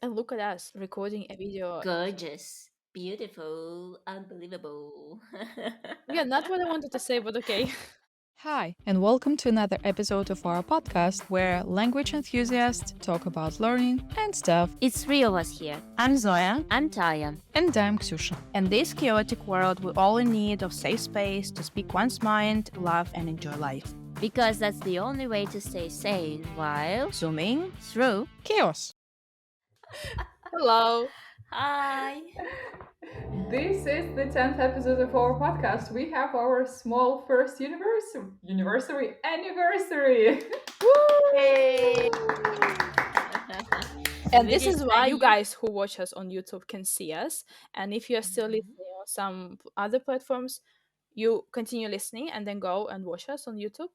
And look at us recording a video episode. Gorgeous, beautiful, unbelievable. Yeah, not what I wanted to say, but okay. Hi, and welcome to another episode of our podcast where language enthusiasts talk about learning and stuff. It's three of us here. I'm Zoya. I'm Taya. And I'm Ksusha. In this chaotic world, we're all in need of safe space to speak one's mind, laugh, and enjoy life. Because that's the only way to stay sane while Zooming through. Chaos. Hello. Hi. This is the 10th episode of our podcast. We have our small first anniversary. Yay! And this Really is why you exciting. guys who watch us on YouTube can see us. And if you're still Mhm. listening on some other platforms, you continue listening and then go and watch us on YouTube.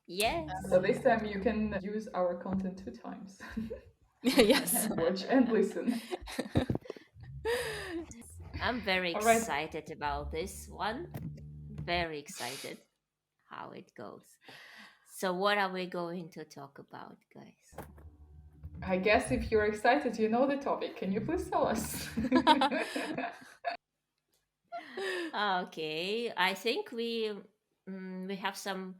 Yes. So this time you can use our content 2 times. Yes. And watch and listen. I'm very All right. excited about this one. Very excited how it goes. So, what are we going to talk about, guys? I guess if you're excited, you know the topic. Can you please tell us? Okay, I think we have some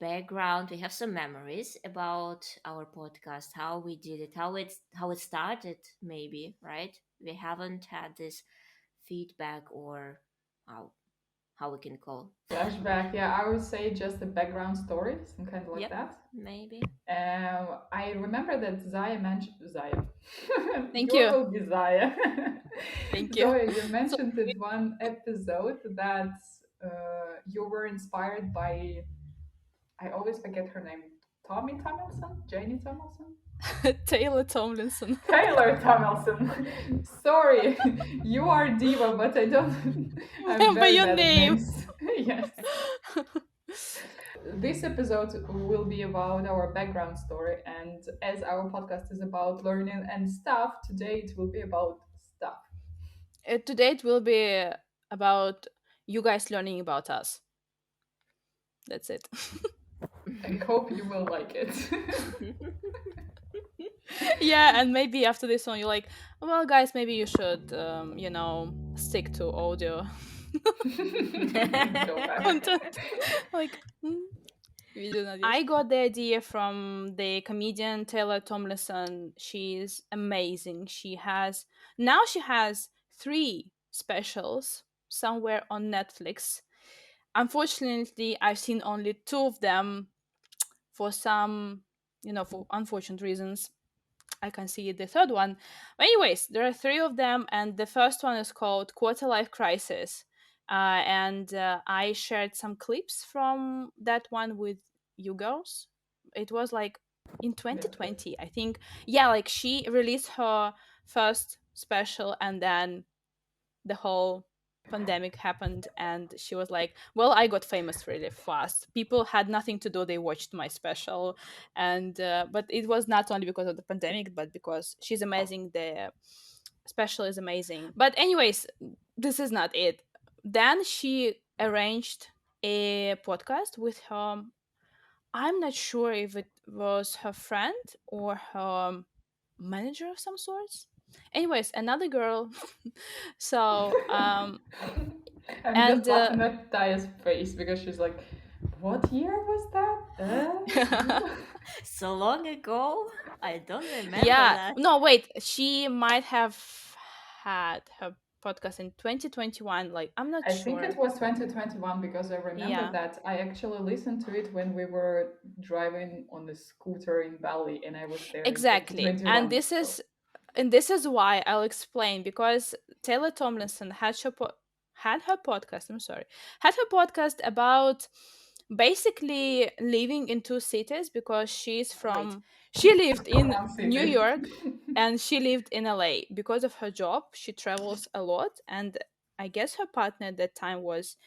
background, we have some memories about our podcast, how we did it, how it started, maybe, right? We haven't had this feedback or how we can call. Flashback, yeah, I would say just a background story, some kind of like Yep, that. maybe. I remember that Zaya mentioned Zaya. Thank You you. will be Zaya. Thank you. Zoya, you mentioned in one episode that you were inspired by, I always forget her name, Tommy Tomlinson, Janie Tomlinson, Taylor Tomlinson. Taylor Tomlinson. Sorry, you are diva, but I don't. I'm Remember very your bad at name. names. Yes. This episode will be about our background story, and as our podcast is about learning and stuff, today it will be about stuff. Today it will be about you guys learning about us. That's it. I hope you will like it. Yeah, and maybe after this one you're like, well, guys, maybe you should, stick to audio Go back. content. Like, we do not. I got the idea from the comedian Taylor Tomlinson. She's amazing. She has 3 specials somewhere on Netflix. Unfortunately, I've seen only 2 of them for some, for unfortunate reasons. I can see the third one. But anyways, there are 3 of them, and the first one is called Quarter Life Crisis. And I shared some clips from that one with you girls. It was like in 2020, I think. Yeah, like she released her first special, and then the whole pandemic happened, and she was like, well, I got famous really fast. People had nothing to do, they watched my special. And but it was not only because of the pandemic, but because she's amazing. The special is amazing. But anyways, this is not it. Then she arranged a podcast with her. I'm not sure if it was her friend or her manager of some sorts. Anyways, another girl. So I'm and just laughing at Taya's face because she's like, what year was that? So long ago, I don't remember yeah, that. no, wait, she might have had her podcast in 2021. Like, I'm not I think sure. it was 2021 because I remember Yeah, that I actually listened to it when we were driving on the scooter in Bali and I was there exactly. in 2021. And this is why I'll explain, because Taylor Tomlinson had her podcast. I'm sorry, had her podcast about basically living in 2 cities, because Wait. she lived in One New city. York and she lived in LA. Because of her job, she travels a lot, and I guess her partner at that time was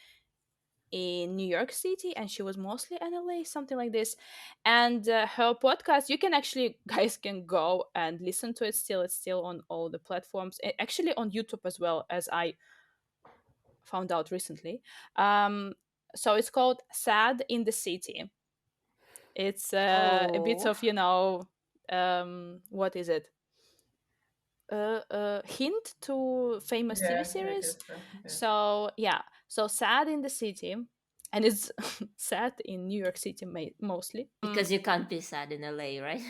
in New York City, and she was mostly in LA, something like this. And her podcast, you can actually guys can go and listen to it. It's still on all the platforms, actually on YouTube as well, as I found out recently. So it's called Sad in the City. It's a bit Oh. of, what is it? hint to famous TV Yeah, I series. guess so. Yeah. So yeah, so Sad in the City, and it's set in New York City mostly. Because you can't be sad in LA, right?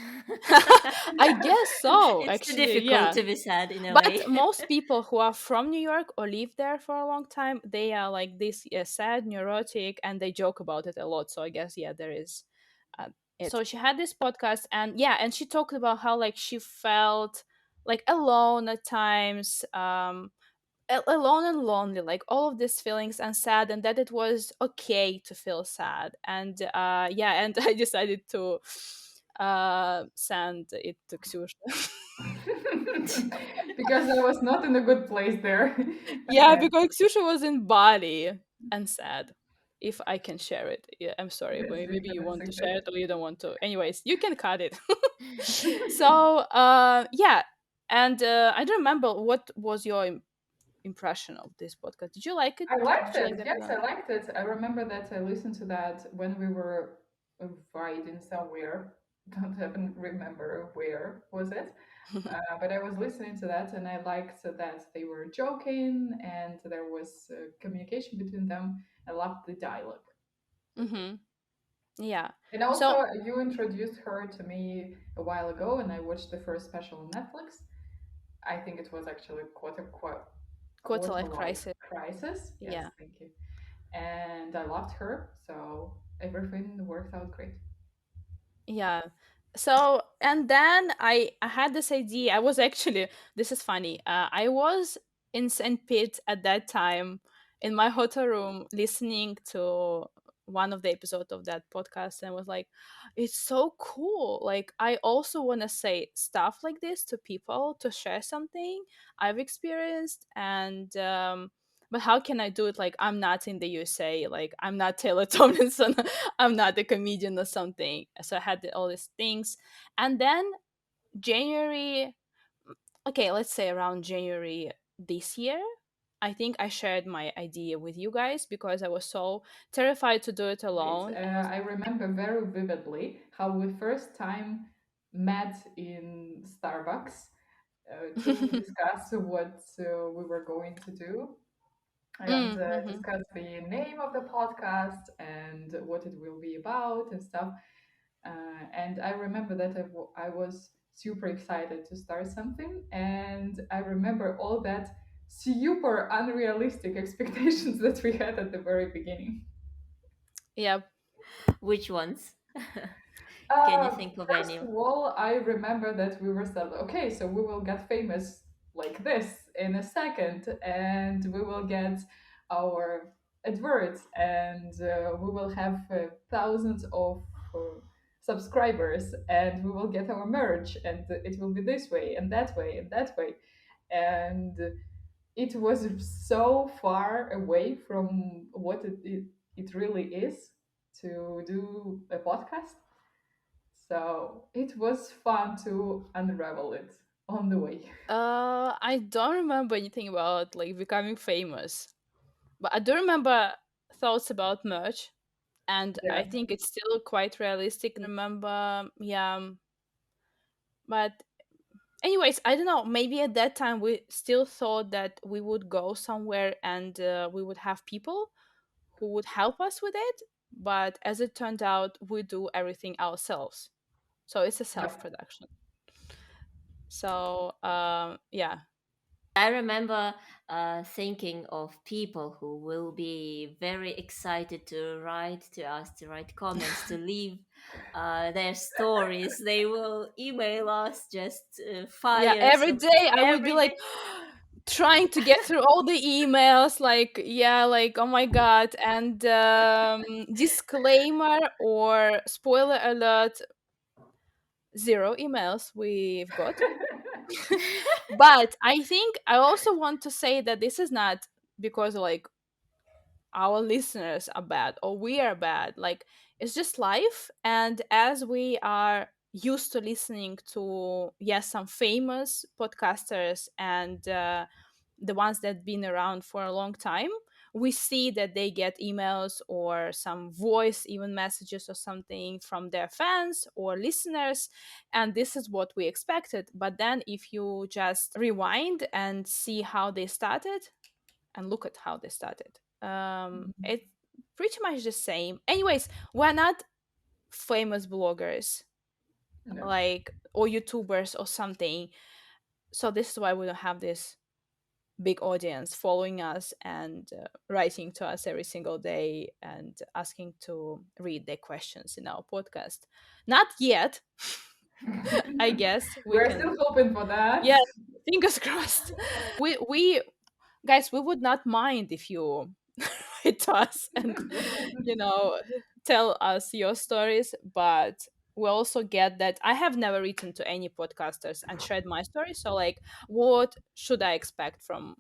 I guess so, It's too actually, difficult yeah. to be sad in But LA. most people who are from New York or live there for a long time, they are like this sad, neurotic, and they joke about it a lot. So I guess yeah, there is it. So she had this podcast, and yeah, and she talked about how like she felt like alone at times, alone and lonely, like all of these feelings and sad, and that it was okay to feel sad. And yeah, and I decided to send it to Ksusha. Because I was not in a good place there. Yeah, Okay. because Ksusha was in Bali and sad. If I can share it, yeah, I'm sorry, but Yes, you maybe you can. It's want to okay. share it or you don't want to. Anyways, you can cut it. So, yeah, and I don't remember what was your impression of this podcast. Did you like it? I liked Did you like it. the Yes, episode? I liked it. I remember that I listened to that when we were riding somewhere. Don't even remember where was it. But I was listening to that, and I liked that they were joking, and there was communication between them. I loved the dialogue. Mm-hmm. Yeah. And So also, you introduced her to me a while ago, and I watched the first special on Netflix. I think it was actually quarter quarter life life crisis. crisis. Yes, Yeah. thank you. And I loved her, so everything worked out great. Yeah. So and then I had this idea. I was actually this is funny. I was in St. Pete at that time in my hotel room listening to one of the episodes of that podcast and was like, it's so cool. Like I also want to say stuff like this to people to share something I've experienced. And but how can I do it? Like I'm not in the USA. Like I'm not Taylor Tomlinson. I'm not a comedian or something. So I had all these things. And then January, okay, let's say around January this year, I think I shared my idea with you guys because I was so terrified to do it Wait, alone. And was I remember very vividly how we first time met in Starbucks to discuss what we were going to do and mm-hmm. discuss the name of the podcast and what it will be about and stuff. And I remember that I was super excited to start something, and I remember all that super unrealistic expectations that we had at the very beginning. Yeah. Which ones? Can you think of First any? of all, I remember that we were said, okay, so we will get famous like this in a second, and we will get our adverts, and we will have thousands of subscribers, and we will get our merch, and it will be this way and that way and that way. And it was so far away from what it really is to do a podcast, so it was fun to unravel it on the way. I don't remember anything about like becoming famous, but I do remember thoughts about merch, and I Yeah, think it's still quite realistic. Remember, yeah, but anyways, I don't know, maybe at that time we still thought that we would go somewhere and we would have people who would help us with it, but as it turned out we do everything ourselves, so it's a yeah. self-production. So yeah. I remember thinking of people who will be very excited to write to us, to write comments, to leave their stories. They will email us just Yeah, fire every some day I would be every like day. trying to get through all the emails, like yeah, like oh my god. And disclaimer or spoiler alert, zero emails we've got. But I think I also want to say that this is not because like our listeners are bad or we are bad. Like it's just life, and as we are used to listening to yes some famous podcasters and the ones that been around for a long time, we see that they get emails or some voice even messages or something from their fans or listeners, and this is what we expected. But then if you just rewind and see how they started and look at how they started, it's pretty much the same. Anyways, we're not famous bloggers No. like or YouTubers or something, so this is why we don't have this big audience following us and writing to us every single day and asking to read their questions in our podcast. Not yet. I guess we We're can. still hoping for that. Yeah, fingers crossed. We guys, we would not mind if you write to us and you know tell us your stories, but we also get that I have never written to any podcasters and shared my story, so like what should I expect from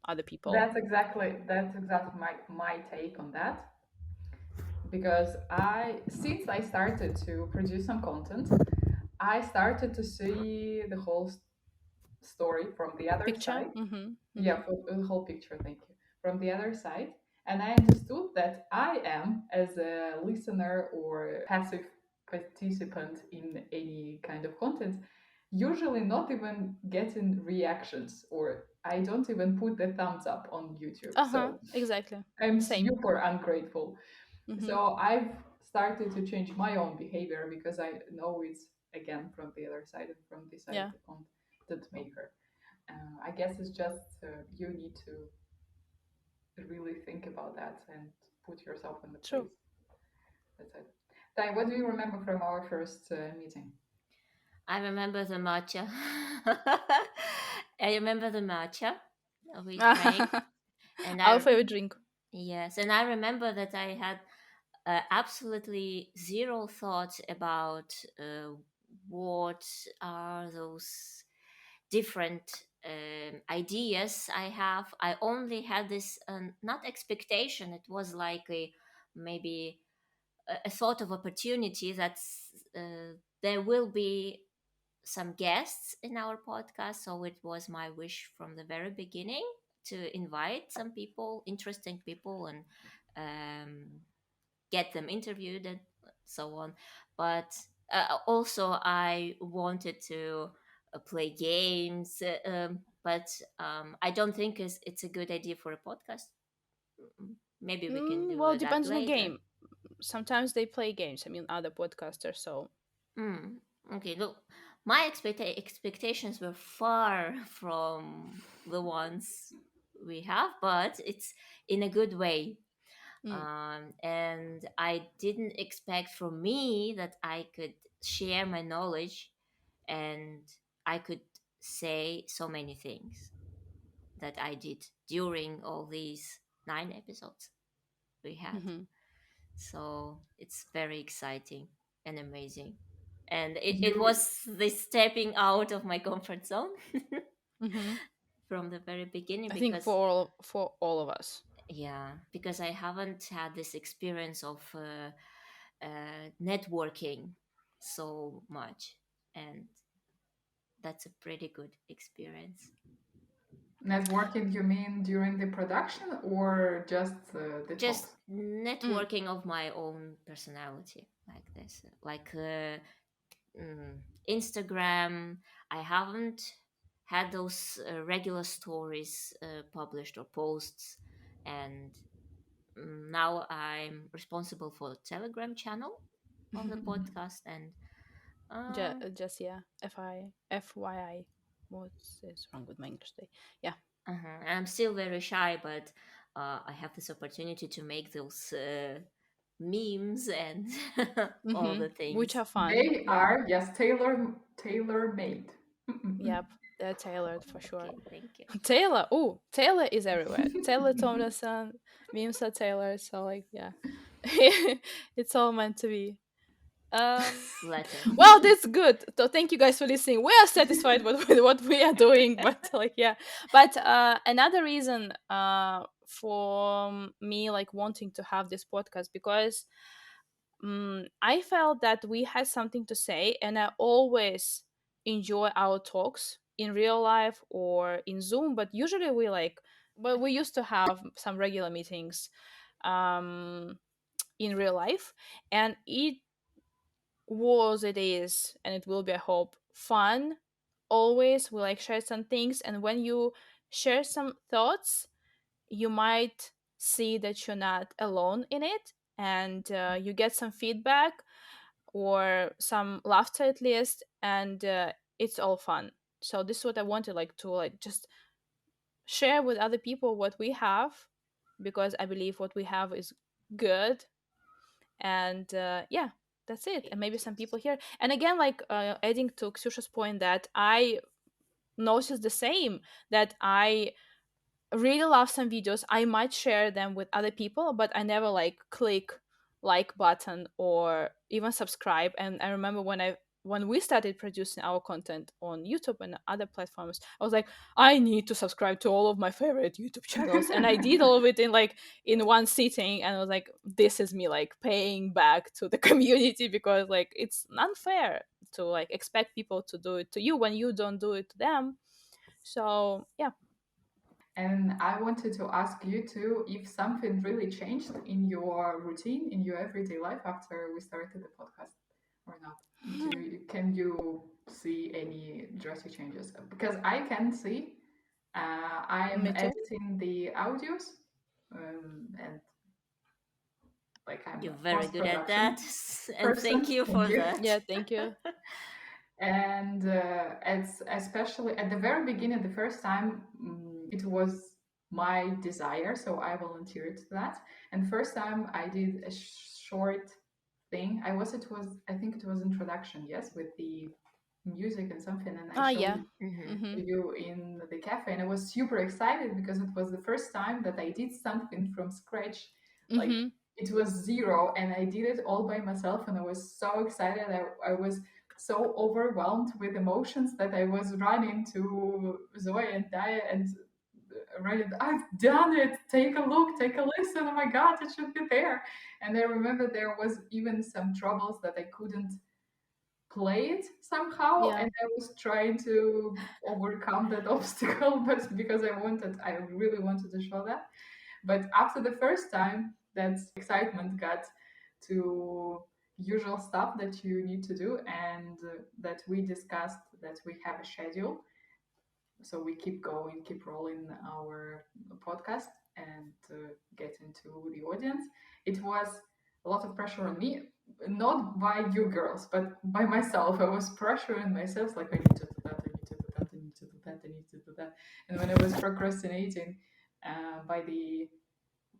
other people? That's exactly my take on that. Because since I started to produce some content, I started to see the whole story from the other Picture. side. Mm-hmm. Yeah, Mm-hmm. for the whole picture, thank you. From the other side. And I understood that I am, as a listener or passive participant in any kind of content, usually not even getting reactions, or I don't even put the thumbs up on YouTube. Uh-huh, So exactly. I'm Same. super ungrateful. Mm-hmm. So I've started to change my own behavior because I know it's again from the other side and from the side Yeah, of the content maker. I guess it's just you need to really think about that and put yourself in the true. place. That's it. Tai, what do you remember from our first meeting? I remember the matcha. I remember the matcha we drank, and Our favorite drink. yes, and I remember that I had absolutely zero thoughts about what are those different ideas I have. I only had this not expectation. It was like a maybe a thought of opportunity that there will be some guests in our podcast. So it was my wish from the very beginning to invite some people, interesting people, and get them interviewed and so on. But also, I wanted to play games, I don't think it's a good idea for a podcast. Maybe we can do Well, that depends on the later. game. Sometimes they play games. I mean, other podcasters. So. Mm, okay, look, my expectations were far from the ones we have, but it's in a good way. Mm. And I didn't expect from me that I could share my knowledge and I could say so many things that I did during all these 9 episodes we had. Mm-hmm. So it's very exciting and amazing. And it You was this stepping out of my comfort zone Mm-hmm. from the very beginning I think because for all of us. yeah, because I haven't had this experience of networking so much, and that's a pretty good experience. networking, you mean during the production or just the Just talks? Mm. networking of my own personality, like this, like Instagram. I haven't had those regular stories published or posts, and now I'm responsible for the Telegram channel of the podcast, and uh, Just yeah. FYI. What is wrong with my English today? Yeah. I'm still very shy, but I have this opportunity to make those memes and all Mm-hmm. the Which things. are fun. They Yeah. are, yes, tailor made. Yep. They're tailored for sure. Okay, thank you. Taylor. Oh, Taylor is everywhere. Taylor Tomlinson, memes are Taylor. So like, yeah, it's all meant to be. Flattered. Well, that's good. So thank you guys for listening. We are satisfied with what we are doing, but like, yeah. But another reason for me like wanting to have this podcast because I felt that we had something to say, and I always enjoy our talks in real life or in Zoom. But usually we like but we used to have some regular meetings um in real life, and it is, and it will be, I hope, fun. Always we like share some things, and when you share some thoughts, you might see that you're not alone in it, and you get some feedback or some laughter at least, and it's all fun. So this is what I wanted, like, to like just share with other people what we have, because I believe what we have is good. And yeah, that's it. And maybe some people here, and again, like, adding to Ksusha's point, that I noticed the same, that I really love some videos, I might share them with other people, but I never like click like button or even subscribe. And I remember when we started producing our content on YouTube and other platforms, I was like, I need to subscribe to all of my favorite YouTube channels, and I did all of it in like in one sitting, and I was like, this is me like paying back to the community, because like it's unfair to like expect people to do it to you when you don't do it to them. So yeah. And I wanted to ask you too if something really changed in your routine, in your everyday life after we started the podcast or not. Can you see any drastic changes? Because I can see. I'm Me too. editing the audios, and like I'm You're a very post good at that, production and thank person. you Thank for you. that. Yeah, thank you. And it's especially at the very beginning, the first time, it was my desire, so I volunteered to that. And first time I did a short thing. I think it was introduction, yes, with the music and something, and I Ah, showed yeah. it Hmm. Mm-hmm. to you in the cafe, and I was super excited because it was the first time that I did something from scratch. Like, Mm-hmm. it was zero, and I did it all by myself, and I was so excited. I was so overwhelmed with emotions that I was running to Zoe and Daya and running, I've done it. Take a look, take a listen. Oh my God, it should be there. And I remember there was even some troubles that I couldn't play it somehow, Yeah. and I was trying to overcome that obstacle, but because I really wanted to show that. But after the first time, that excitement got to usual stuff that you need to do, and that we discussed that we have a schedule, so we keep going, keep rolling our podcast, and get into the audience. It was a lot of pressure on me, not by you girls, but by myself. I was pressuring myself, like, I need to do that, I need to do that, I need to do that, I need to do that. And when I was procrastinating, by the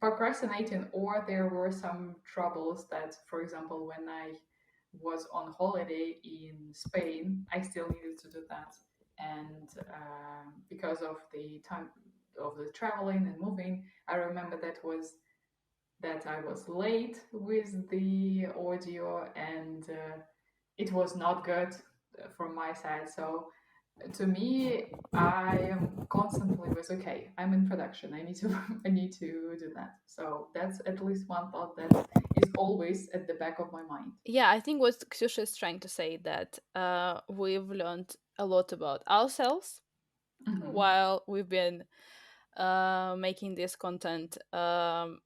procrastinating, or there were some troubles that, for example, when I was on holiday in Spain, I still needed to do that. And because of the time of the traveling and moving, I remember that I was late with the audio, and it was not good from my side. So to me, I am constantly with, okay, I'm in production, I need to I need to do that. So that's at least one thought that is always at the back of my mind. Yeah, I think what Ksusha is trying to say, that we've learned a lot about ourselves Hmm. while we've been making this content,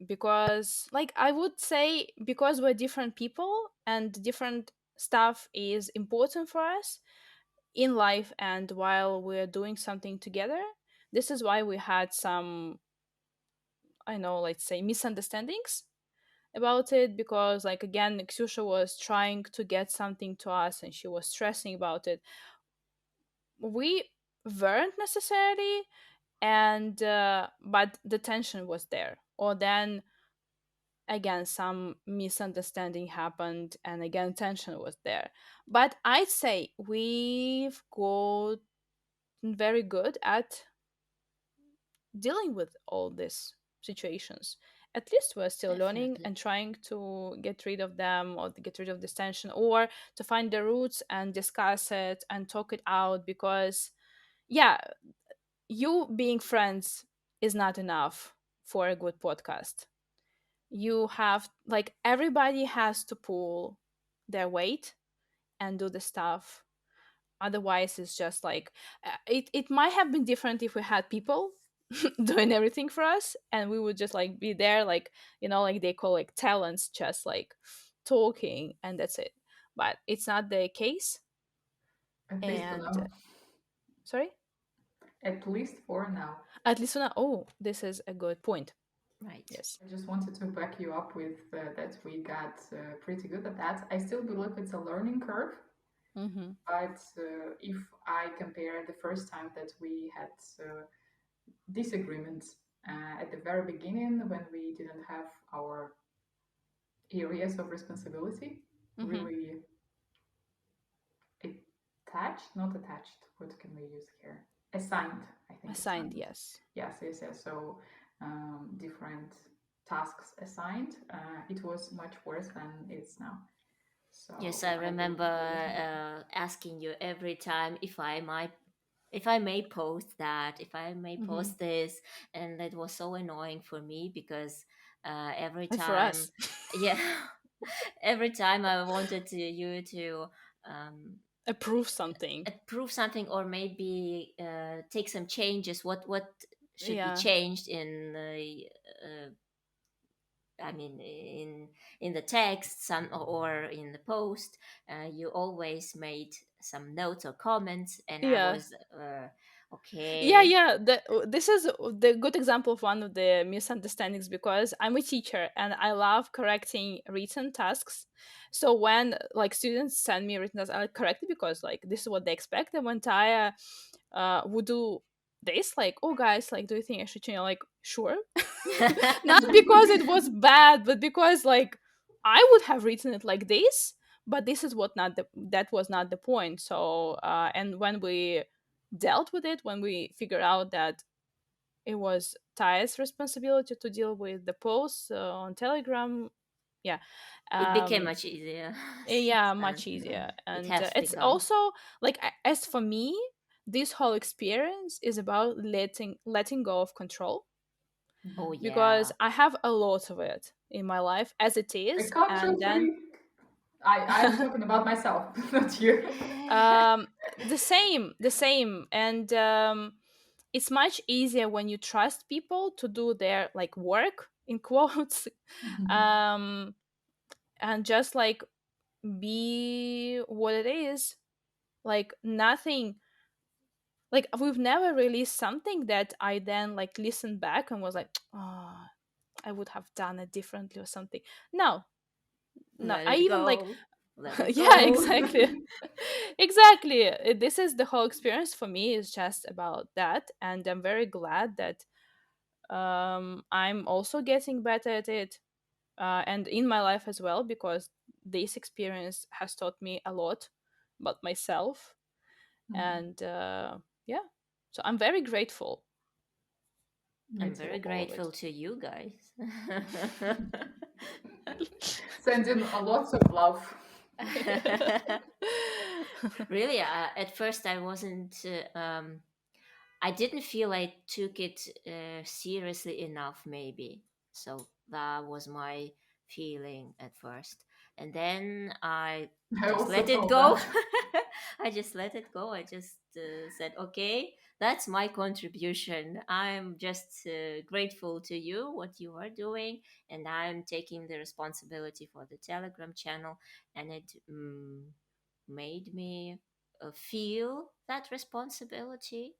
because like I would say, because we're different people and different stuff is important for us in life, and while we're doing something together, this is why we had some, I know, let's say, misunderstandings about it, because like again, Ksusha was trying to get something to us and she was stressing about it. We weren't necessarily, and but the tension was there, or then again some misunderstanding happened, and again tension was there. But I'd say we've got very good at dealing with all these situations. At least we're still learning Definitely. and trying to get rid of them, or to get rid of this tension, or to find the roots and discuss it and talk it out. Because yeah, you being friends is not enough for a good podcast. You have, like, everybody has to pull their weight and do the stuff. Otherwise it's just like, it might have been different if we had people doing everything for us, and we would just like be there, like, like they call like talents, just like talking, and that's it. But it's not the case. At least for And now. sorry, At least for now. at least not. Oh, this is a good point. Right. Yes. I just wanted to back you up with that we got pretty good at that. I still believe it's a learning curve, Mm-hmm. but if I compare the first time that we had disagreements at the very beginning when we didn't have our areas of responsibility Mm-hmm. really attached, not attached, what can we use here? Assigned, I think Assigned, assigned. yes. Yes. So different tasks assigned. It was much worse than it's now. So Yes, I I will remember always mention. asking you every time if I may post that, if I may Mm-hmm. post this, and it was so annoying for me because every And for time, us. yeah, every time I wanted you to um, Approve something. approve something or maybe take some changes. What should be Yeah. changed in the I mean, in the text, some or in the post, you always made some notes or comments, and I Yeah. was Yeah, okay. yeah. This is the good example of one of the misunderstandings, because I'm a teacher and I love correcting written tasks. So when like students send me written tasks, I correct it because like this is what they expect. And when Taya would do this, like, oh guys, like, do you think I should change? I'm like, sure. Not because it was bad, but because like I would have written it like this, but this is what not the that was not the point. So and when we dealt with it, when we figured out that it was Ty's responsibility to deal with the posts on Telegram, yeah, It became um much easier. yeah, And much easier. it And has it's become. also like as for me, this whole experience is about letting go of control, Oh because yeah. I have a lot of it in my life as it A is, control and then freak. I'm talking about myself, not you. um the same, and it's much easier when you trust people to do their like work in quotes, um and just like be what it is, like nothing, like we've never released something that I then like listened back and was like, oh, I would have done it differently or something. No, no, Let I it even like go. Let it yeah, go. exactly. Exactly. This is the whole experience for me is just about that, and I'm very glad that I'm also getting better at it, and in my life as well, because this experience has taught me a lot about myself, and yeah, so I'm very grateful. Me I'm too. very For all of it. grateful to you guys. Sending a lots of love. Really, at first I wasn't. I didn't feel I took it seriously enough, maybe. So that was my feeling at first. And then I I just also let it felt go. that. I just let it go. I just said, okay, that's my contribution. I'm just grateful to you, what you are doing, and I'm taking the responsibility for the Telegram channel. And it made me feel that responsibility,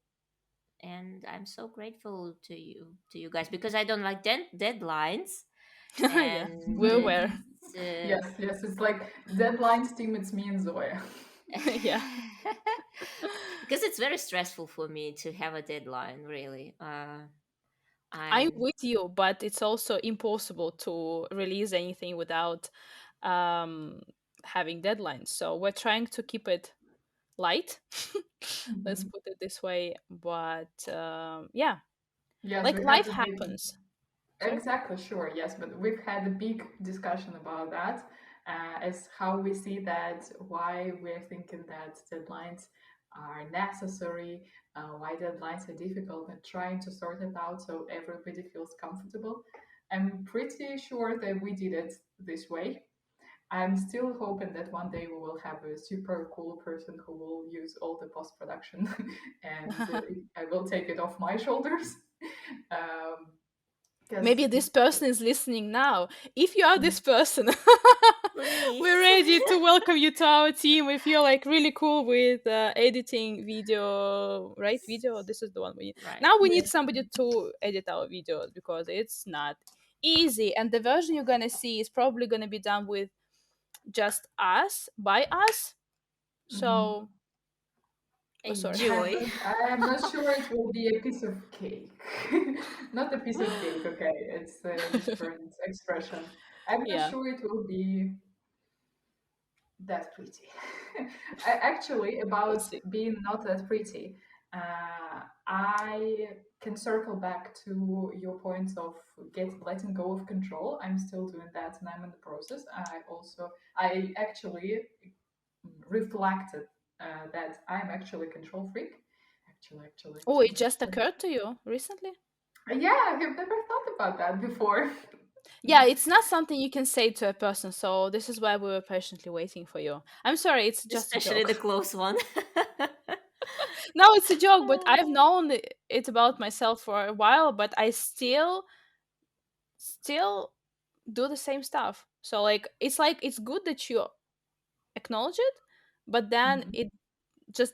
and I'm so grateful to you guys because I don't like deadlines, Yeah, and we're aware. it's Yes. It's like deadlines team. It's me and Zoya. Yeah. because it's very stressful for me to have a deadline. Really, I'm I'm with you, but it's also impossible to release anything without um, having deadlines. So we're trying to keep it light. Let's Mhm. put it this way. But yeah, Yes, like we had life a big. happens. Sorry? Exactly, sure, yes, but we've had a big discussion about that, as how we see that, why we're thinking that deadlines are necessary, why deadlines are difficult, and trying to sort it out so everybody feels comfortable. I'm pretty sure that we did it this way. I'm still hoping that one day we will have a super cool person who will use all the post production and I will take it off my shoulders. um, because Maybe this person is listening now. If you are this person, we're Please. ready to welcome you to our team. If you're like really cool with editing video, right? Video, this is the one we need. Right. Now we yeah, need somebody to edit our videos because it's not easy. And the version you're gonna see is probably gonna be done with just us, by us. mhm. So, oh, sorry. Enjoy. I am not sure it will be a piece of cake. Not a piece of cake, okay? It's a different expression. I'm not Yeah, sure it will be that pretty. Actually, we'll about see. being not that pretty, I can circle back to your point of letting go of control. I'm still doing that, and I'm in the process. I actually reflected that I'm actually a control freak. Oh, it Actually. just occurred to you recently? Yeah, I have never thought about that before. Yeah, it's not something you can say to a person, so this is why we were patiently waiting for you. I'm sorry, it's just a Especially the joke. close one. No, it's a joke, but I've known it about myself for a while, but I still do the same stuff. So like it's good that you acknowledge it, but then Mhm.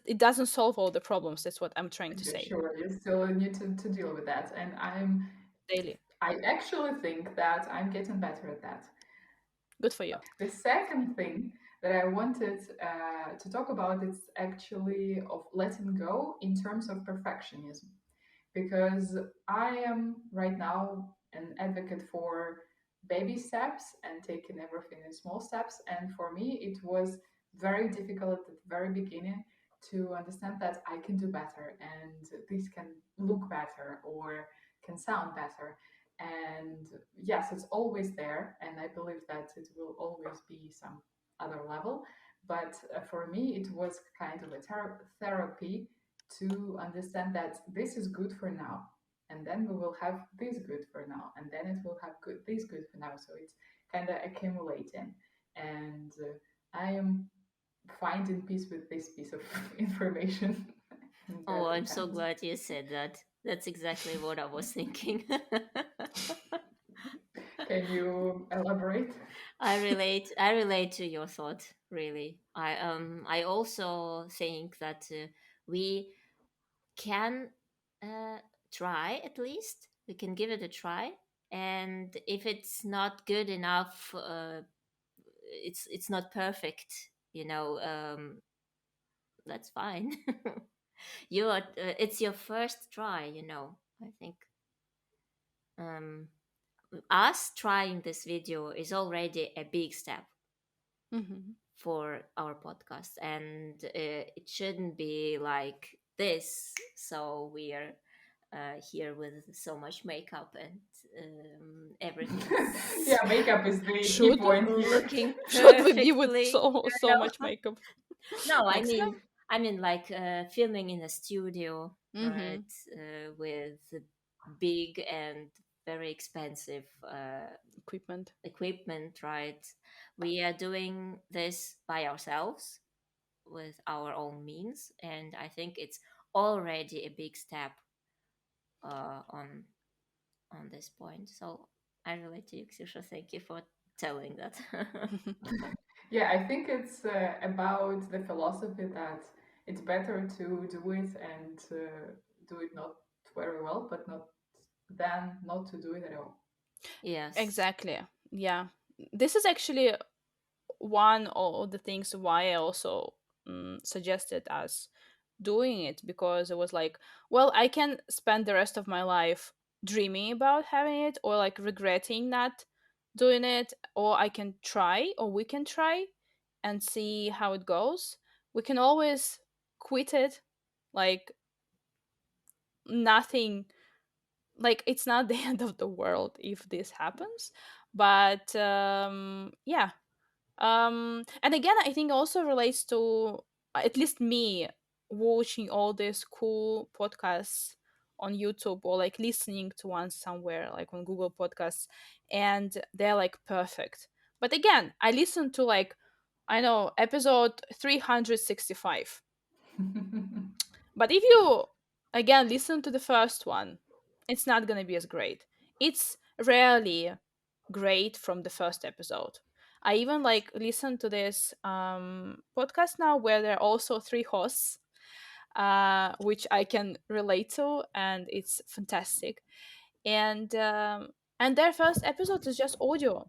it doesn't solve all the problems. That's what I'm trying to Yeah, say. sure, you still need to deal with that, and Daily. I actually think that I'm getting better at that. Good for you. The second thing that I wanted to talk about is actually of letting go in terms of perfectionism, because I am right now an advocate for baby steps and taking everything in small steps. And for me, it was very difficult at the very beginning to understand that I can do better and this can look better or can sound better. And yes, it's always there, and I believe that it will always be some other level. But for me, it was kind of a therapy to understand that this is good for now, and then we will have this good for now, and then it will have this good for now. So it's kind of accumulating, and I am finding peace with this piece of information. I'm Oh, very I'm so content. glad you said that. That's exactly what I was thinking. Can you elaborate? I relate to your thought, really. I also think that we can uh, try, at least. We can give it a try, and if it's not good enough, it's not perfect, that's fine. It's your first try, I think. um us trying this video is already a big step Hmm. for our podcast, and it shouldn't be like this. So we are here with so much makeup and everything Yeah, makeup is the key Should point here. looking should we be with perfectly. so much makeup No, I next mean, time? like filming in a studio, right? Mm-hmm. With big and very expensive Equipment. equipment, right? We are doing this by ourselves with our own means, and I think it's already a big step on this point. So I relate to you, Ksusha. Thank you for telling that. Yeah, I think it's about the philosophy that it's better to do it and do it not very well, but not than not to do it at all. Yes. Exactly. Yeah. This is actually one of the things why I also suggested us doing it, because it was like, well, I can spend the rest of my life dreaming about having it or like regretting not doing it, or I can try, or we can try and see how it goes. We can always quit it, like nothing, like it's not the end of the world if this happens. But yeah, and again, I think also relates to at least me watching all these cool podcasts on YouTube, or like listening to one somewhere like on Google Podcasts, and they're like perfect. But again, I listen to like, I know, episode 365. But if you again listen to the first one, it's not gonna be as great. It's rarely great from the first episode. I even like listen to this podcast now where there are also three hosts, which I can relate to, and it's fantastic. And their first episode is just audio,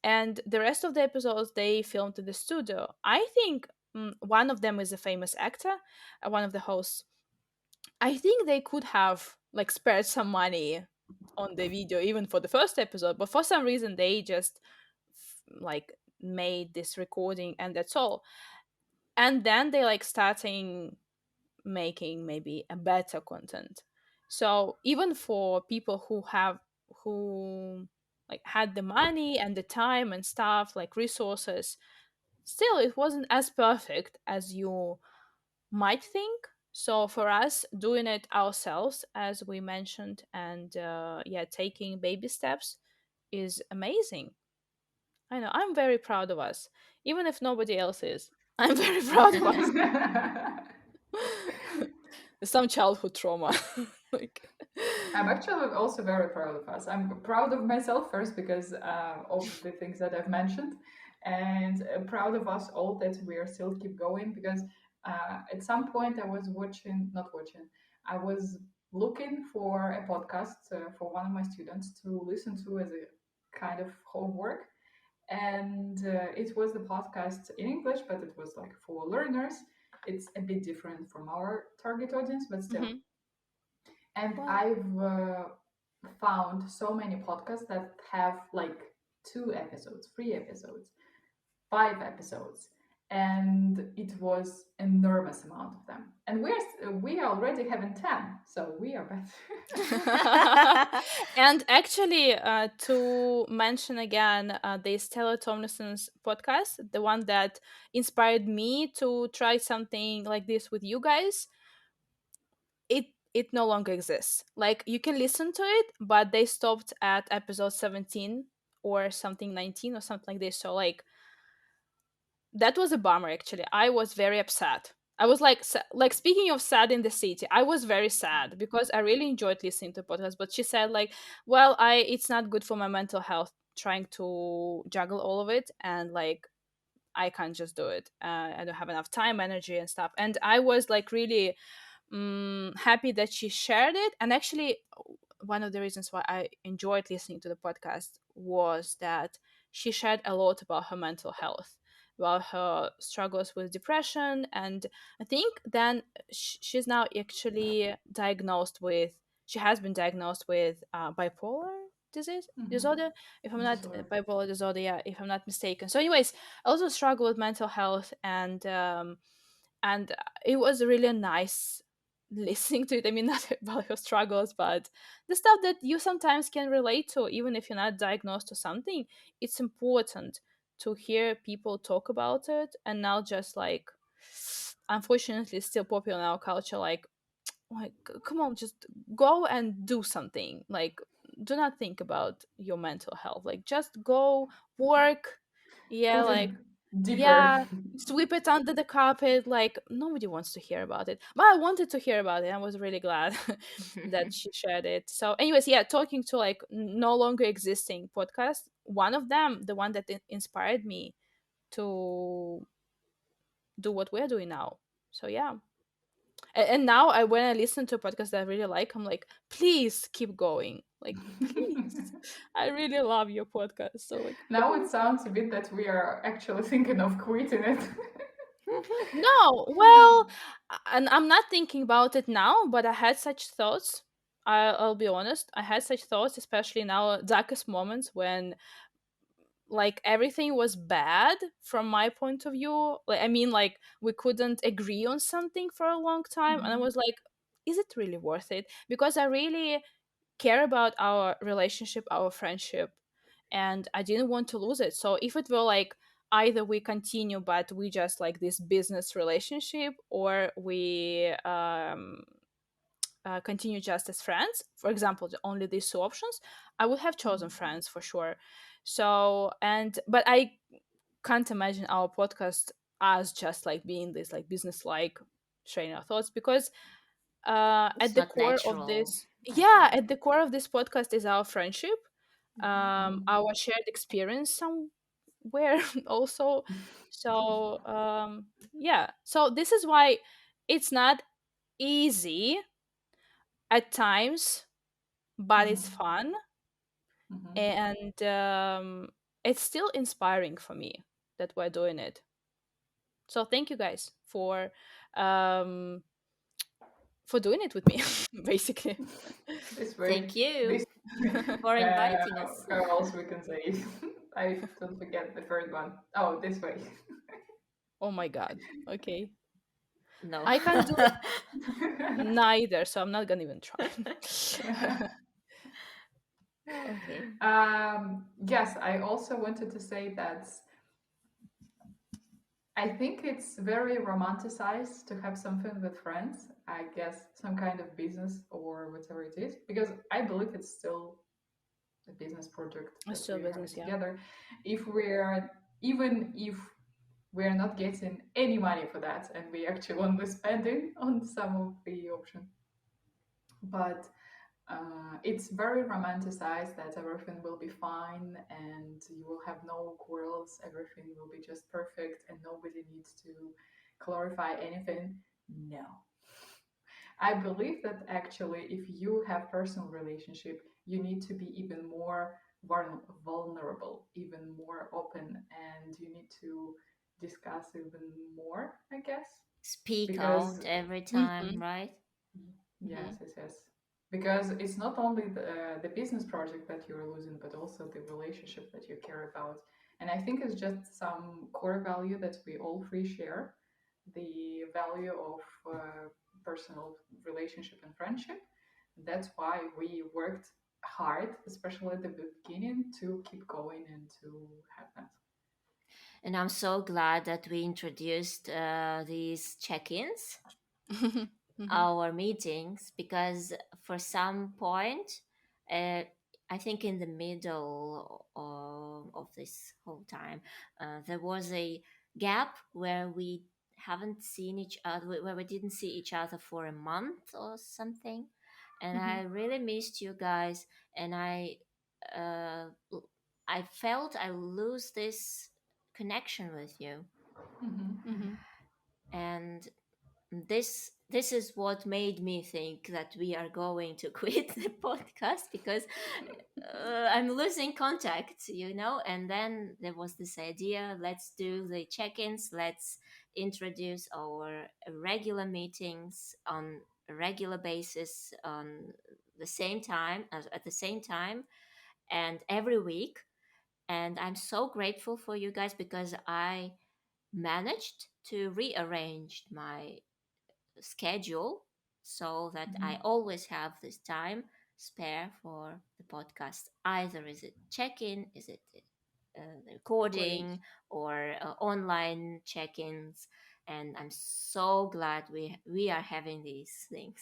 and the rest of the episodes they filmed in the studio. I think one of them is a famous actor, one of the hosts. I think they could have like spared some money on the video even for the first episode, but for some reason they just like made this recording and that's all. And then they like starting making maybe a better content. So even for people who like had the money and the time and stuff, like resources, still it wasn't as perfect as you might think. So for us doing it ourselves, as we mentioned, and yeah, taking baby steps is amazing. I know, I'm very proud of us, even if nobody else is. I'm very proud of us. Some childhood trauma. Like, I'm actually also very proud of us. I'm proud of myself first because of the things that I've mentioned, and proud of us all that we are still keep going. Because at some point I was watching, not watching, I was looking for a podcast for one of my students to listen to as a kind of homework, and it was the podcast in English, but it was like for learners. It's a bit different from our target audience, but still. mhm. And Well, I've found so many podcasts that have like 2 episodes, 3 episodes, 5 episodes, and it was enormous amount of them. And we are already having 10, so we are better. and actually, to mention again, the Stella Tomlinson's podcast, the one that inspired me to try something like this with you guys, it no longer exists. Like you can listen to it, but they stopped at episode 17 or something 19 or something like this. So like that was a bummer actually. I was very upset. I was like like speaking of sad in the city, I was very sad because I really enjoyed listening to podcasts, but she said like, well, I it's not good for my mental health trying to juggle all of it, and like I can't just do it. I don't have enough time, energy and stuff. And I was like really happy that she shared it. And actually, one of the reasons why I enjoyed listening to the podcast was that she shared a lot about her mental health, about her struggles with depression. And I think then she's now actually diagnosed with, she has been diagnosed with bipolar Mhm. disorder, if I'm not Disorder. bipolar disorder, yeah, if I'm not mistaken. So anyways, I also struggle with mental health, and it was really nice listening to it. I mean, not about your struggles, but the stuff that you sometimes can relate to, even if you're not diagnosed or something. It's important to hear people talk about it, and not just like, unfortunately, it's still popular in our culture. Like, come on, just go and do something. Like, do not think about your mental health. Like, just go work. Yeah, Put it like deeper. yeah, sweep it under the carpet. Like nobody wants to hear about it, but I wanted to hear about it. I was really glad that she shared it. So anyways, yeah, talking to like no longer existing podcast, one of them, the one that inspired me to do what we're doing now. So yeah, and now when I listen to a podcast that I really like, I'm like, please keep going, like please, I really love your podcast. So like, Now it sounds a bit that we are actually thinking of quitting it. no, well, and I'm not thinking about it now, but I had such thoughts. I'll be honest. I had such thoughts, especially in our darkest moments when, like, everything was bad from my point of view. Like, I mean, like, we couldn't agree on something for a long time, and I Mhm. was like, is it really worth it? Because I really care about our relationship, our friendship, and I didn't want to lose it. So if it were like either we continue but we just like this business relationship, or we continue just as friends, for example, only these two options, I would have chosen Mhm. friends for sure. So, and but I can't imagine our podcast as just like being this like business like sharing our thoughts, because It's at the not core of natural. this, I Yeah, think. at the core of this podcast is our friendship, Mhm, our shared experience somewhere also. So yeah, so this is why it's not easy at times, but it's mhm, fun, mhm. and it's still inspiring for me that we're doing it. So thank you guys um for doing it with me, basically. This way, Thank you this for uh, inviting us. how else we can say? I don't forget the third one. Oh, this way. Oh my god. Okay. No. I can't do neither, so I'm not gonna even try. Okay. Yes, I also wanted to say that I think it's very romanticized to have something with friends. I guess some kind of business or whatever it is, because I believe it's still a business project It's that still we're having business, yeah. together. If we're even if we're not getting any money for that, and we actually only spending on some of the options, but it's very romanticized that everything will be fine and you will have no quarrels, everything will be just perfect and nobody needs to clarify anything. No. I believe that actually, if you have personal relationship, you need to be even more vulnerable, even more open, and you need to discuss even more, I guess, Speak because out every time, Mm-hmm. right? yes, Mm-hmm. yes, yes. Because it's not only the business project that you're losing, but also the relationship that you care about. And I think it's just some core value that we all three share, the value of personal relationship and friendship. That's why we worked hard, especially at the beginning, to keep going and to have that. And I'm so glad that we introduced these check-ins, Mm-hmm. our meetings, because for some point, uh, I think in the middle of this whole time, there was a gap where we haven't seen each other, where we didn't see each other for a month or something, and Mm-hmm. I really missed you guys, and uh, I felt I lose this connection with you, Mm-hmm. Mm-hmm. and this is what made me think that we are going to quit the podcast, because I'm losing contact, and then there was this idea, let's do the check-ins, let's introduce our regular meetings on a regular basis on the same time, at the same time, and every week. And I'm so grateful for you guys, because I managed to rearrange my schedule so that I always have this time spare for the podcast. Either is it check-in, is it recording, Recordings. or online check-ins, and I'm so glad we are having these things.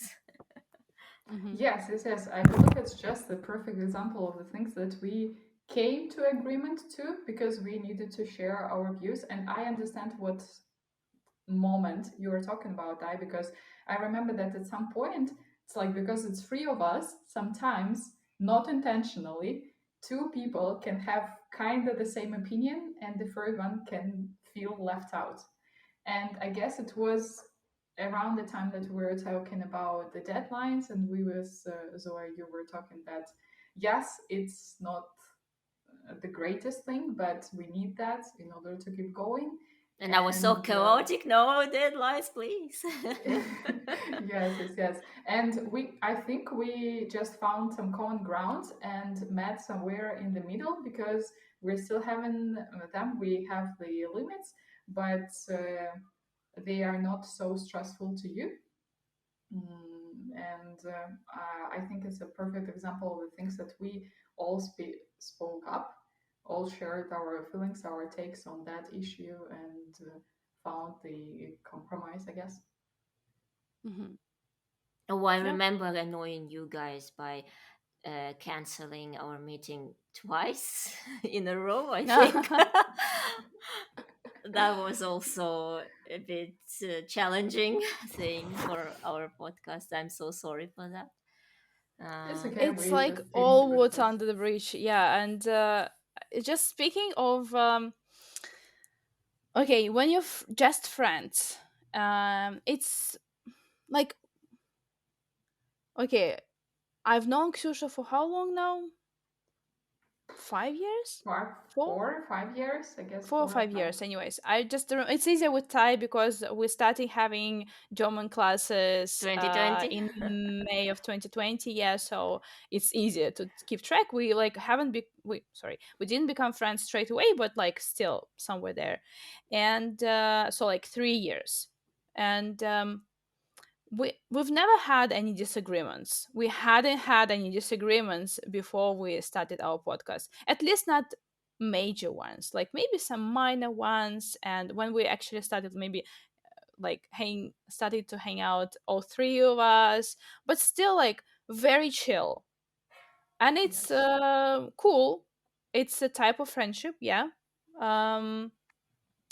Mm-hmm. Yes, yes, yes. I believe it's just the perfect example of the things that we came to agreement to because we needed to share our views. And I understand what moment you were talking about, I because I remember that at some point it's like because it's three of us, sometimes not intentionally, two people can have kind of the same opinion and the third one can feel left out. And I guess it was around the time that we were talking about the deadlines, and we was Zoe, you were talking that yes, it's not the greatest thing, but we need that in order to keep going. And I was so And chaotic. No deadlines, please. yes, yes, yes. And I think we just found some common ground and met somewhere in the middle because we're still having them. We have the limits, but they are not so stressful to you. And I think it's a perfect example of the things that we all spoke up, all shared our feelings, our takes on that issue, and found the compromise, I guess. Mm-hmm. Oh, I Yeah. remember annoying you guys by canceling our meeting twice in a row, I think. That was also a bit challenging thing for our podcast. I'm so sorry for that. It's okay. It's We like finished all with water this. under the bridge. Yeah, and just speaking of okay, when you're just friends, it's like okay, I've known Ksusha for how long now? 5 years? Five, Four? 4 or 5 years, I guess. 4 or 5 years. Anyways, I just it's easier with Thai because we started having German classes 2020. in May of 2020. Yeah, so it's easier to keep track. We like haven't be we sorry we didn't become friends straight away, but like still somewhere there, and so like 3 years, and we've never had any disagreements. We hadn't had any disagreements before we started our podcast, at least not major ones, like maybe some minor ones. And when we actually started, maybe like started to hang out, all three of us, but still like very chill. And it's Yes. cool. It's a type of friendship, yeah. um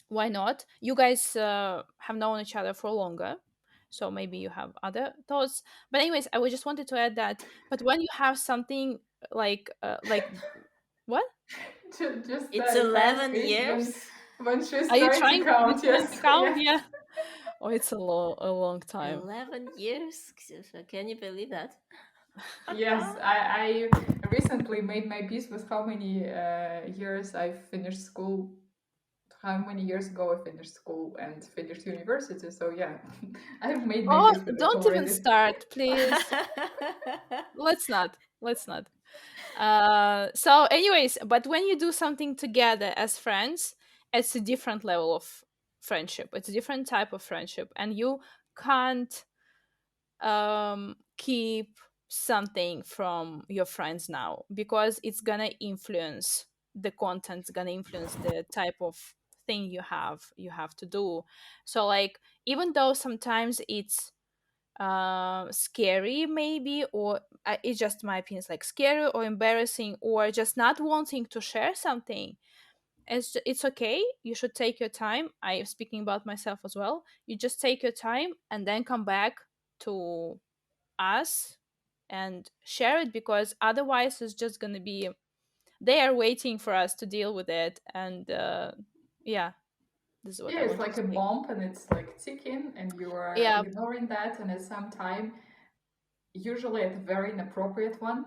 why not? You guys have known each other for longer, so maybe you have other thoughts. But anyways, I just wanted to add that. But when you have something like what Just It's fast 11 speed years. when she's are you trying to trying? You count. trying to Yes, count? yes. Yeah. Oh, it's a long time. 11 years? Can you believe that? Yes, I recently made my peace with how many years I finished school, how many years ago I finished school and finished university. So yeah, I've made my Oh, peace with it don't even already. start, please. Let's not. So anyways, but when you do something together as friends, it's a different level of friendship. It's a different type of friendship, and you can't keep something from your friends now, because it's gonna influence the content's gonna influence the type of thing you have to do. So like, even though sometimes it's scary maybe, or it's just my opinion, it's like scary or embarrassing, or just not wanting to share something, it's okay. You should take your time. I am speaking about myself as well. You just take your time and then come back to us and share it, because otherwise it's just gonna be, they are waiting for us to deal with it. And yeah, this is what Yeah, I it's wanted like to a say. bump and it's like ticking, and you are Yeah. ignoring that, and at some time, usually at a very inappropriate one,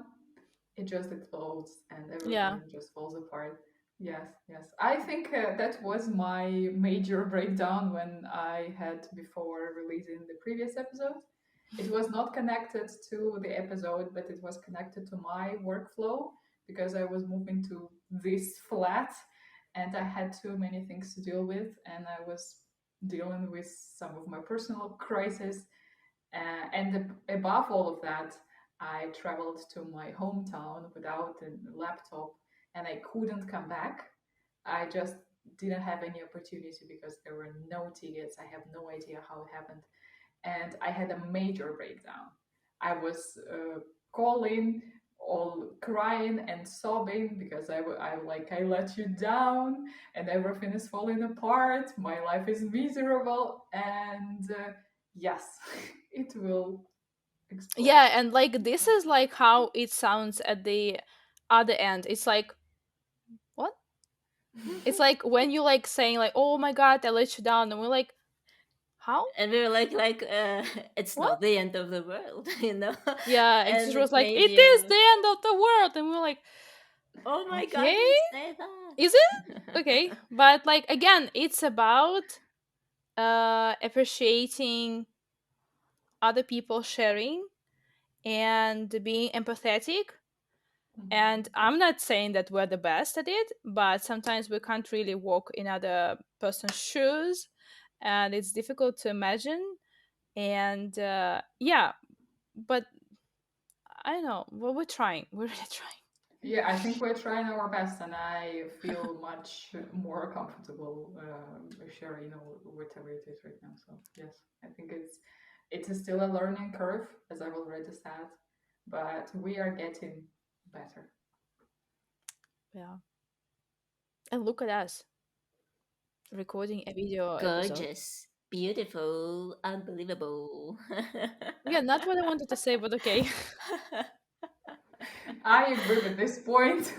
it just explodes and Yeah. everything just falls apart. Yes, yes. I think that was my major breakdown when I had before releasing the previous episode. It was not connected to the episode, but it was connected to my workflow because I was moving to this flat and I had too many things to deal with, and I was dealing with some of my personal crises, and above all of that, I traveled to my hometown without a laptop and I couldn't come back. I just didn't have any opportunity because there were no tickets. I have no idea how it happened. And I had a major breakdown. I was calling, all crying and sobbing because I let you down and everything is falling apart. My life is miserable. And yes, it will explode. Yeah, and like this is like how it sounds at the other end. It's like, what? It's like when you like saying like, oh my god, I let you down, and we're like, how? And we were like, it's What? not the end of the world, you know? Yeah, and And she it was like, made it is you, the end of the world, and we're like, oh my god, okay, don't say is it? Okay. that. But like again, it's about appreciating other people sharing and being empathetic. And I'm not saying that we're the best at it, but sometimes we can't really walk in other person's shoes, and it's difficult to imagine. And yeah, but I don't know. Well, we're trying. We're really trying. Yeah, I think we're trying our best, and I feel much more comfortable sharing whatever it is right now. So yes, I think it is still a learning curve, as I've already said, but we are getting better. Yeah. And look at us recording a video episode. Gorgeous, beautiful, unbelievable. Yeah, not what I wanted to say, but okay. I agree with this point.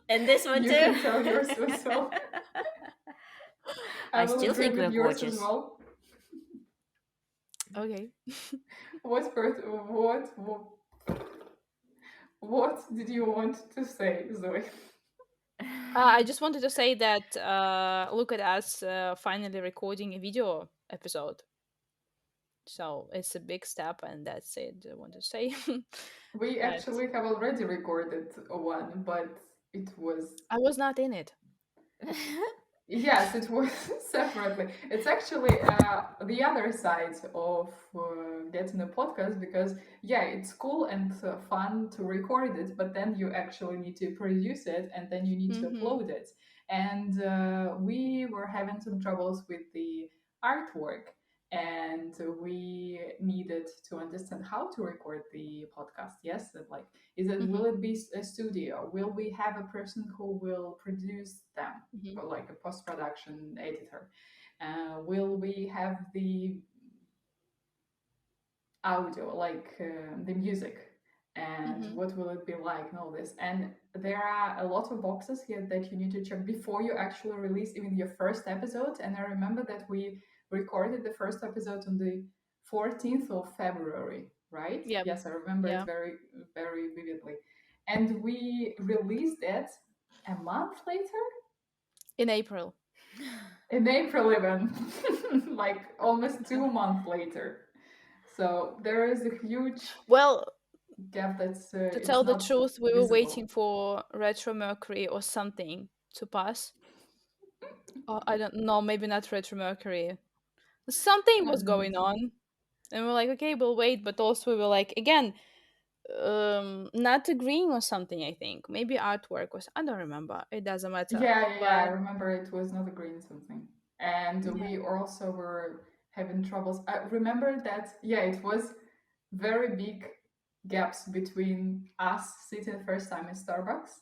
And this one You too. can tell yours as well. I I will still agree think with we're yours as gorgeous. well. Okay. What did you want to say, Zoe? I just wanted to say that look at us finally recording a video episode. So it's a big step, and that's it. I want to say We that actually have already recorded one, but it was I was not in it. yes, it was separately. It's actually the other side of getting a podcast because, yeah, it's cool and fun to record it, but then you actually need to produce it and then you need to Mm-hmm. upload it. And we were having some troubles with the artwork, and we needed to understand how to record the podcast. Yes, and like, Mm-hmm. will it be a studio? Will we have a person who will produce them? Mm-hmm. Like a post production editor? Will we have the audio, like the music? And Mm-hmm. what will it be like, and all this? And there are a lot of boxes here that you need to check before you actually release even your first episode. And I remember that we recorded the first episode on the 14th of February, right? Yep. Yes, I remember it Yeah. very, very vividly. And we released it a month later, In April. in April even, like almost 2 months later. So there is a huge Well, gap that's to it's tell the not truth, we were waiting visible. for Retro Mercury or something to pass. I don't know, maybe not Retro Mercury. Something was And going on. And we're like, okay, we'll wait. But also we were like, again, not agreeing on something, I think. Maybe artwork was, I don't remember. It doesn't matter. yeah, I But remember it was not agreeing something. And yeah. we also were having troubles. I remember that, yeah, it was very big gaps between us sitting the first time in Starbucks,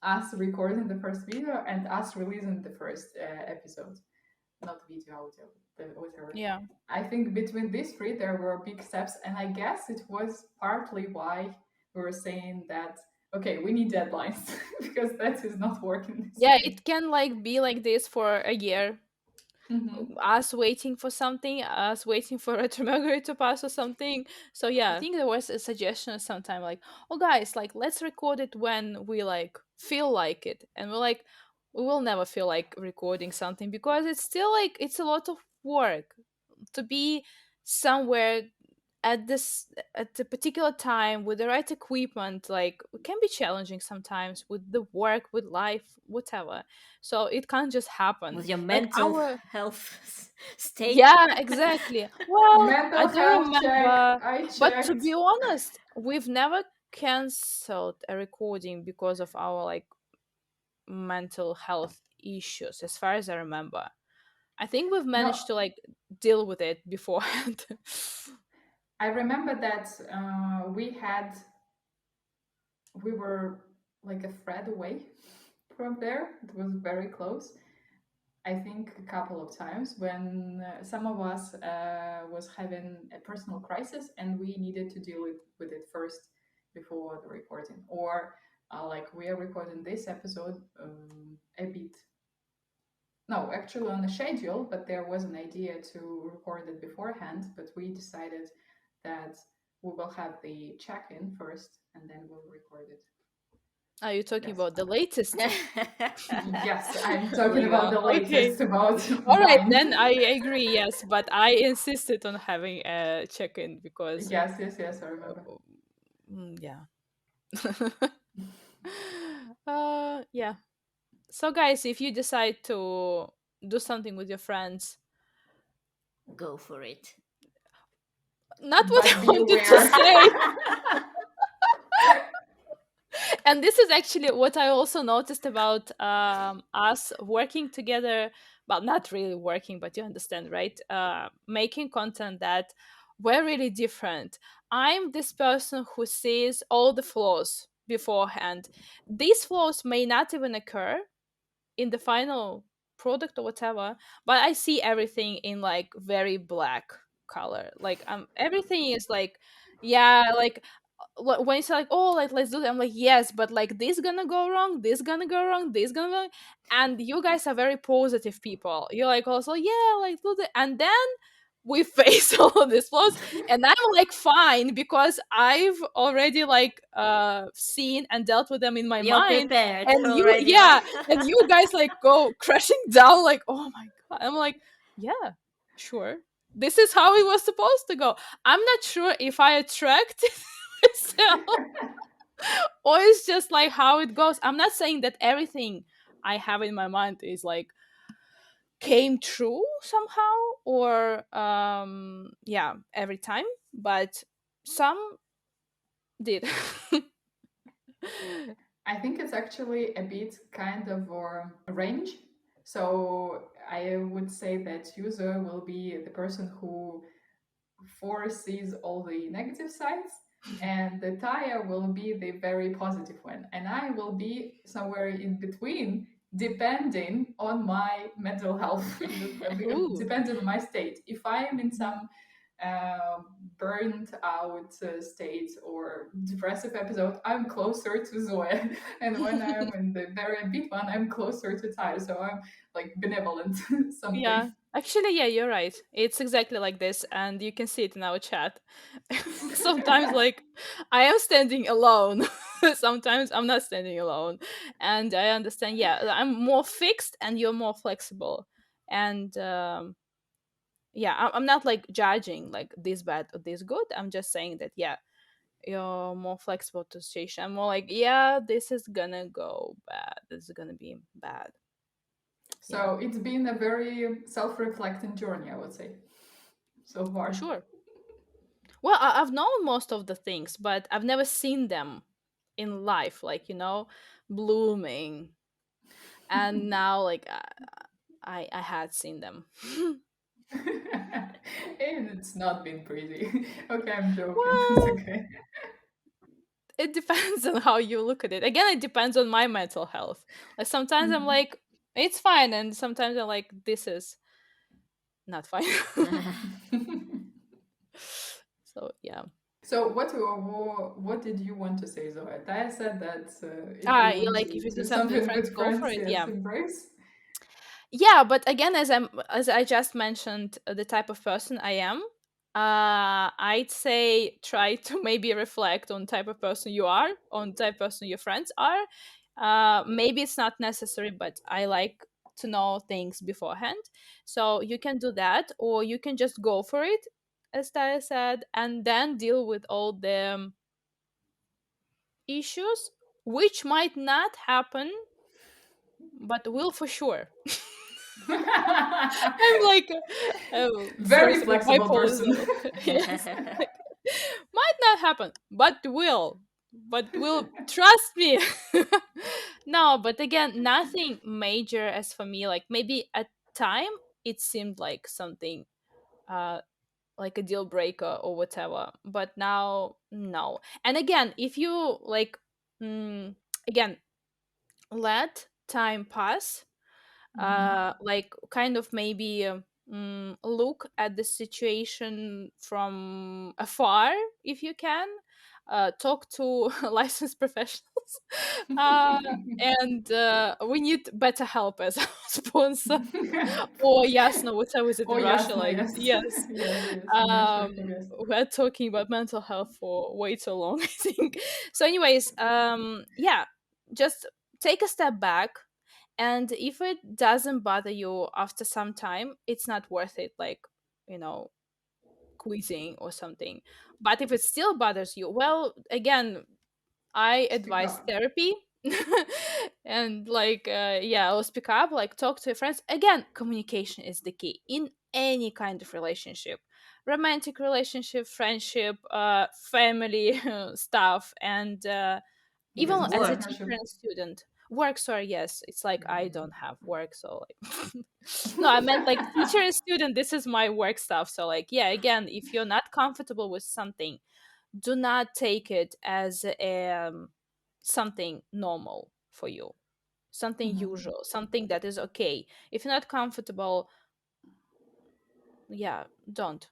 us recording the first video, and us releasing the first episode. Not video, audio, whatever. Yeah. I think between these three, there were big steps, and I guess it was partly why we were saying that okay, we need deadlines because that is not working this Yeah, way. it can like be like this for a year. Mm-hmm. Us waiting for something, us waiting for Retromercury to pass or something. So yeah, I think there was a suggestion sometime like, oh guys, like let's record it when we like feel like it. And we're like, we will never feel like recording something because it's still like it's a lot of work to be somewhere at this at a particular time with the right equipment. Like it can be challenging sometimes with the work, with life, whatever. So it can't just happen With your like mental our health state. yeah, exactly. Well, I Mental do health check. remember, I but to checked. be honest, we've never canceled a recording because of our like mental health issues, as far as I remember. I think we've No, managed to like deal with it beforehand. I remember that we were like a thread away from there. It was very close. I think a couple of times when some of us was having a personal crisis and we needed to deal with it first before the recording, or like we are recording this episode a bit, no, actually on a schedule, but there was an idea to record it beforehand, but we decided that we will have the check-in first and then we'll record it. Are you talking Yes. about the latest? Yes, I'm Oh talking my about god. the Okay. latest about All right, mine. then I agree, yes, but I insisted on having a check-in because Yes, I remember. yeah. Yeah. So guys, if you decide to do something with your friends, Go for it. not what But I wanted to beware. say. And this is actually what I also noticed about us working together. Well, not really working, but you understand, right? Making content that we're really different. I'm this person who sees all the flaws beforehand. These flaws may not even occur in the final product or whatever, but I see everything in like very black color. Like everything is like, yeah, like when it's like, oh, like let's do that, I'm like, yes, but like this gonna go wrong, this gonna go wrong, this gonna go wrong. And you guys are very positive people. You're like, also, yeah, like do that. And then we face all of these flaws, and I'm like, fine, because I've already like seen and dealt with them in my You're mind. prepared And you, already, yeah, right? and you guys like go crashing down, like, oh my god. I'm like, yeah, sure, this is how it was supposed to go. I'm not sure if I attracted myself or it's just like how it goes. I'm not saying that everything I have in my mind is like came true somehow, or yeah, every time, but some did. I think it's actually a bit kind of a range. So I would say that user will be the person who foresees all the negative sides, and the Taya will be the very positive one, and I will be somewhere in between, depending on my mental health, Ooh, depending on my state. If I am in some uh, burnt out state or depressive episode, I'm closer to Zoe. And when I'm in the very big one, I'm closer to Ty. So I'm like benevolent yeah, something. actually, yeah, you're right, it's exactly like this, and you can see it in our chat. Sometimes like I am standing alone, sometimes I'm not standing alone, and I understand, yeah, I'm more fixed and you're more flexible. And yeah, I'm not like judging like this bad or this good. I'm just saying that, yeah, you're more flexible to situation. I'm more like, yeah, this is gonna go bad, this is gonna be bad. Yeah, So it's been a very self-reflecting journey, I would say, so far. sure. Well, I've known most of the things, but I've never seen them in life, like, blooming. And now like I had seen them. And it's not been pretty. Okay, I'm joking. It's Well, okay. it depends on how you look at it. Again, it depends on my mental health. Like sometimes I'm Mhm. like, it's fine, and sometimes I'm like, this is not fine. So yeah. So what did you want to say, Zoe? I said that if you Yeah, would like if you see do something something different, with go for friends, it. yes, Yeah. embrace. Yeah, but again, as I just mentioned, the type of person I am, I'd say try to maybe reflect on type of person you are, on type of person your friends are. Maybe it's not necessary, but I like to know things beforehand. So you can do that, or you can just go for it, as Taya said, and then deal with all the issues, which might not happen, but will for sure. I'm like Very source of flexible bipolar person. zone. Yes, like, might not happen, but will. But will, trust me. No, but again, nothing major as for me. Like maybe at time it seemed like something, uh, like a deal breaker or whatever. But now, no. And again, if you like, again, let time pass, Mhm. like kind of maybe look at the situation from afar if you can, talk to licensed professionals, uh, and we need better help as our sponsor, or Yasna, whatever is it Oh, in Russia, Yasna, like, yes. yes. Yes, yes, um network, yes. we're talking about mental health for way too long, I think. So anyways, yeah, just take a step back, and if it doesn't bother you after some time, it's not worth it, like, you know quitting or something. But if it still bothers you, well, again, I Speak advise up. therapy. And like, yeah, I'll speak up, like talk to your friends. Again, communication is the key in any kind of relationship, romantic relationship, friendship, family stuff, and Yes, even as also a Work. teacher partnership. and student. Work, sorry, yes, it's like I don't have work, so like, no, I meant like teacher and student, this is my work stuff. So like, yeah, again, if you're not comfortable with something, do not take it as something normal for you, something Mhm. usual, something that is okay. If you're not comfortable, yeah, don't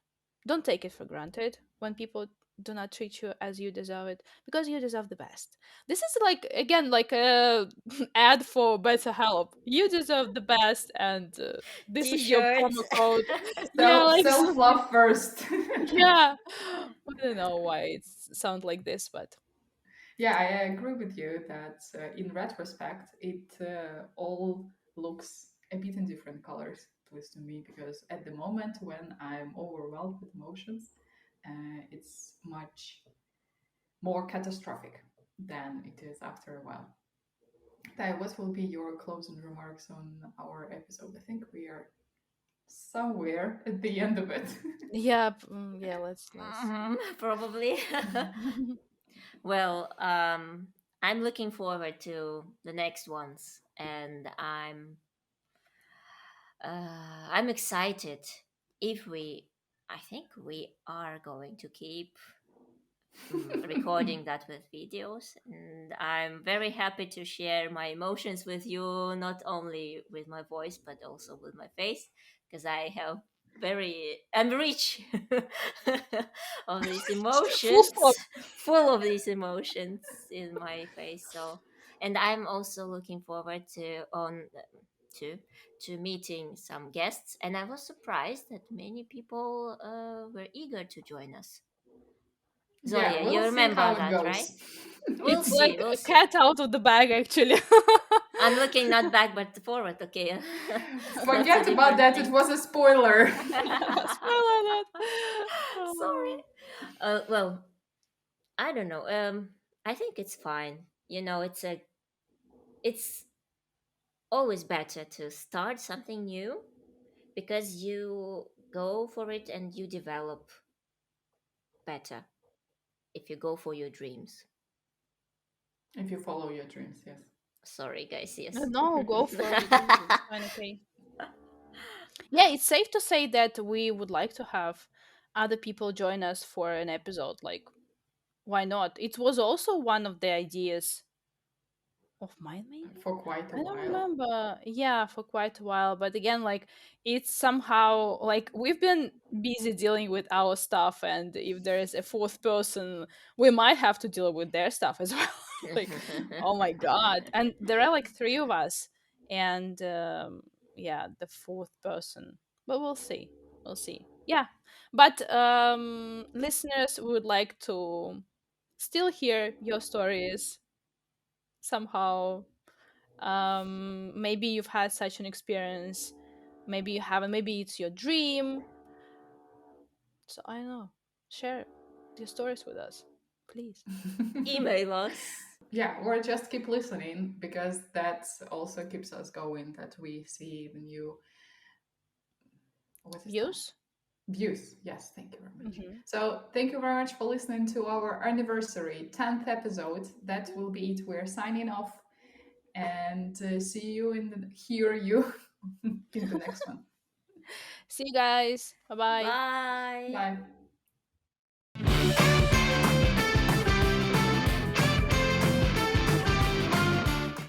take it for granted when people do not treat you as you deserve it, because you deserve the best. This is like, again, like a ad for BetterHelp. You deserve the best, and this is your promo T-shirts. code. Yeah, like Self something. love first. Yeah, I don't know why it sounds like this, but Yeah, I agree with you that in retrospect, it all looks a bit in different colors, at least to me, because at the moment when I'm overwhelmed with emotions, it's much more catastrophic than it is after a while. Tai, what will be your closing remarks on our episode? I think we are somewhere at the end of it. yeah, yeah. Let's. Probably. Well, I'm looking forward to the next ones, and I'm excited if we. I think we are going to keep recording that with videos, and I'm very happy to share my emotions with you, not only with my voice but also with my face, because I'm rich of these Full emotions, stop. full of these emotions in my face. So, and I'm also looking forward to to meeting some guests, and I was surprised that many people were eager to join us. Yeah, Zoya, you we'll see how remember it that, right? goes. We'll It's see, like we'll a see. cat out of the bag, actually. I'm looking not back but forward, okay? That's a Forget about different that, it thing. was a spoiler. Spoiler alert. Sorry. Well, I don't know. I think it's fine. It's always better to start something new because you go for it and you develop better if you go for your dreams. If you follow your dreams, yes. Sorry, guys. Yes. No, go for it. It's fine, okay. Yeah, it's safe to say that we would like to have other people join us for an episode. Like, why not? It was also one of the ideas of mine, maybe. For quite a I don't while. remember. Yeah, for quite a while. But again, like, it's somehow like we've been busy dealing with our stuff, and if there is a fourth person, we might have to deal with their stuff as well. Like, oh my god! And there are like three of us, and yeah, the fourth person. But we'll see. We'll see. Yeah, but listeners would like to still hear your stories somehow. Maybe you've had such an experience, maybe you haven't, maybe it's your dream. So I don't know, share your stories with us, please. Email us. Yeah, or just keep listening because that also keeps us going, that we see the new, what is that? Views. Views. Yes, thank you very much. Hmm. So thank you very much for listening to our anniversary 10th episode. That will be it. We're signing off and see you hear you in the next one. See you guys. Bye bye. Bye. Bye.